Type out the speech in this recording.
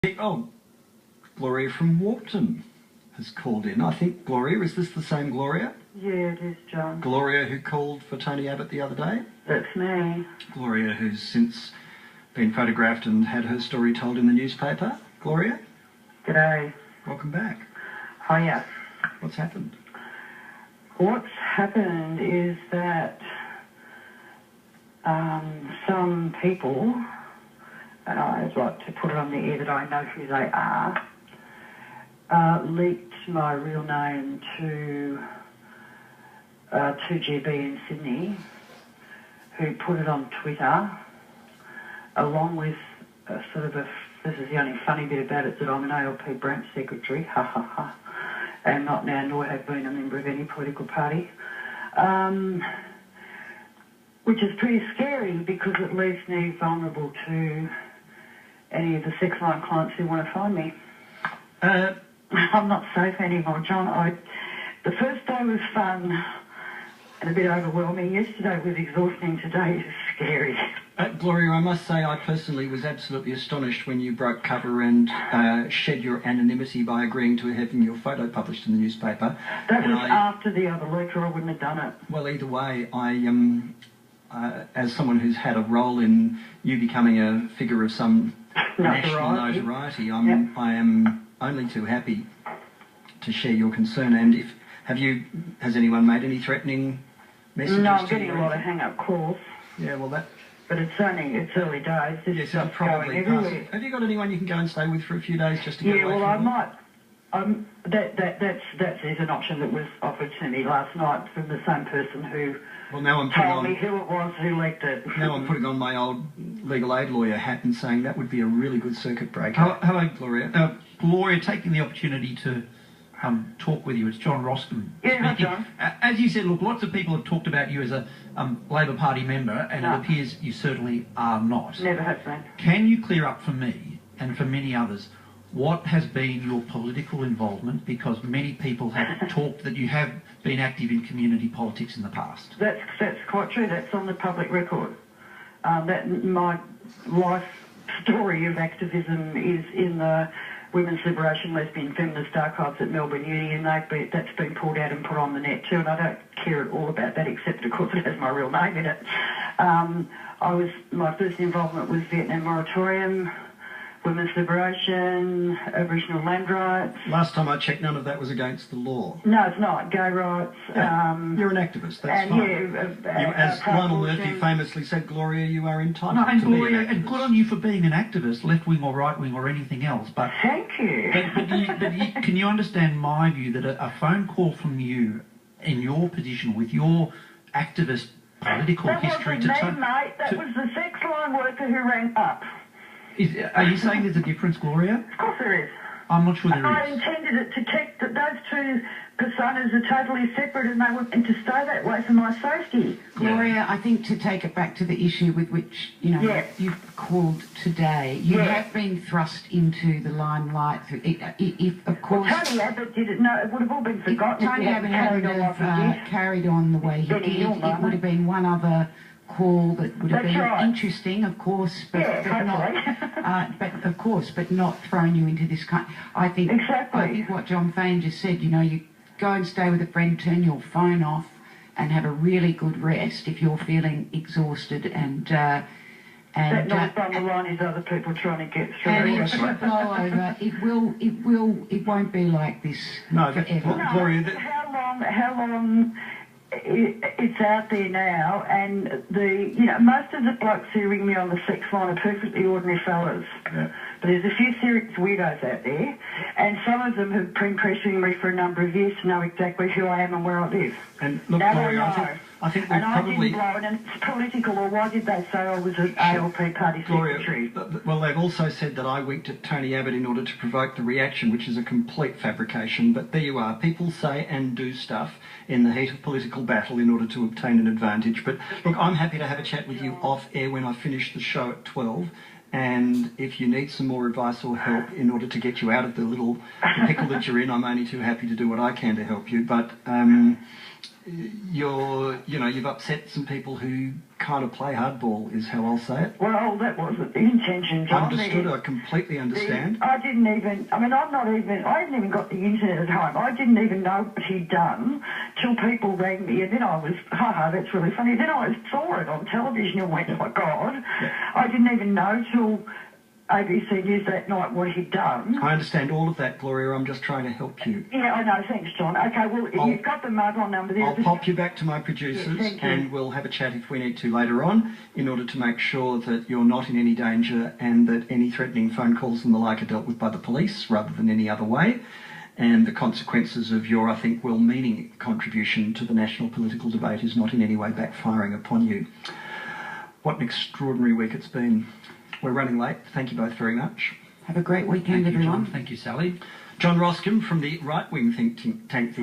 Oh, Gloria from Warpton has called in. I think, Gloria, is this the same Gloria? Yeah, it is, John. Gloria who called for Tony Abbott the other day? That's me. Gloria who's since been photographed and had her story told in the newspaper. Gloria? G'day. Welcome back. Hiya. What's happened? What's happened is that some people, and I'd like to put it on the air that I know who they are, leaked my real name to 2GB in Sydney, who put it on Twitter, along with this is the only funny bit about it, that I'm an ALP branch secretary, ha ha ha, and not now nor have been a member of any political party, which is pretty scary because it leaves me vulnerable to any of the sex line clients who want to find me. I'm not safe anymore, John. The first day was fun and a bit overwhelming. Yesterday was exhausting. Today is scary. Gloria, I must say I personally was absolutely astonished when you broke cover and shed your anonymity by agreeing to having your photo published in the newspaper. That was after the other leak, or I wouldn't have done it. Well, either way, as someone who's had a role in you becoming a figure of some national notoriety, I am only too happy to share your concern. And has anyone made any threatening messages? No, I'm getting a lot of hang-up calls. Yeah, well but it's early days. Yes, it'll probably pass. Have you got anyone you can go and stay with for a few days just to get away from I might. That's an option that was offered to me last night from the same person who told me who it was who leaked it. Now I'm putting on my old legal aid lawyer hat and saying that would be a really good circuit breaker. Hello, Gloria. Gloria, taking the opportunity to talk with you. It's John Roscombe speaking. Hi, John. As you said, look, lots of people have talked about you as a Labor Party member, and it appears you certainly are not. Never have been. Can you clear up for me and for many others what has been your political involvement? Because many people have talked that you have been active in community politics in the past. That's quite true. That's on the public record. My life story of activism is in the Women's Liberation Lesbian Feminist Archives at Melbourne Uni, and that's been pulled out and put on the net too, and I don't care at all about that, except of course it has my real name in it. My first involvement was Vietnam Moratorium, Women's Liberation, Aboriginal land rights. Last time I checked, none of that was against the law. No, it's not. Gay rights. Yeah, you're an activist, that's fine. As Lionel Murphy famously said, Gloria, you are entitled to be an activist. And good on you for being an activist, left-wing or right-wing or anything else. But thank you. But can you understand my view that a phone call from you in your position with your activist political history to... That wasn't me, mate. That was the sex line worker who rang up. Are you saying there's a difference, Gloria? Of course there is. I'm not sure there is. I intended it to check that those two personas are totally separate and they were meant to stay that way for my safety. Gloria, I think to take it back to the issue with which, you've called today, you have been thrust into the limelight. If of course... Well, Tony Abbott did it. No, it would have all been forgotten. Tony Abbott hadn't carried on the way he did. It would have been one other call that would have been interesting, of course, but not thrown you into this kind. I think what Jon Faine just said. You go and stay with a friend, turn your phone off, and have a really good rest if you're feeling exhausted and. That night down the line is other people trying to get through. And it should blow over. It won't be like this forever. No, Gloria, how long? It's out there now, and most of the blokes who ring me on the sex line are perfectly ordinary fellas. Yeah. But there's a few serious weirdos out there, and some of them have been pressuring me for a number of years to know exactly who I am and where I live. And look, Gloria, I think we've probably... I didn't blow it, and it's political, or why did they say I was an ALP party secretary? Well, they've also said that I winked at Tony Abbott in order to provoke the reaction, which is a complete fabrication. But there you are. People say and do stuff in the heat of political battle in order to obtain an advantage. But look, I'm happy to have a chat with you off air when I finish the show at 12. And if you need some more advice or help in order to get you out of the pickle that you're in, I'm only too happy to do what I can to help you. But you've upset some people who kind of play hardball, is how I'll say it. Well, that wasn't the intention, John. Understood, I completely understand. I hadn't even got the internet at home. I didn't even know what he'd done till people rang me, and then I was, that's really funny. Then I saw it on television and went, oh my God. Yeah. I didn't even know till ABC News that night what he'd done. I understand all of that, Gloria. I'm just trying to help you. Yeah, I know. Thanks, John. Okay, well, you've got the mobile number there. I'll pop you back to my producers, and we'll have a chat if we need to later on in order to make sure that you're not in any danger and that any threatening phone calls and the like are dealt with by the police rather than any other way, and the consequences of your, I think, well-meaning contribution to the national political debate is not in any way backfiring upon you. What an extraordinary week it's been. We're running late. Thank you both very much. Have a great weekend, everyone. Thank you, Sally. John Roscombe from the right-wing think tank, the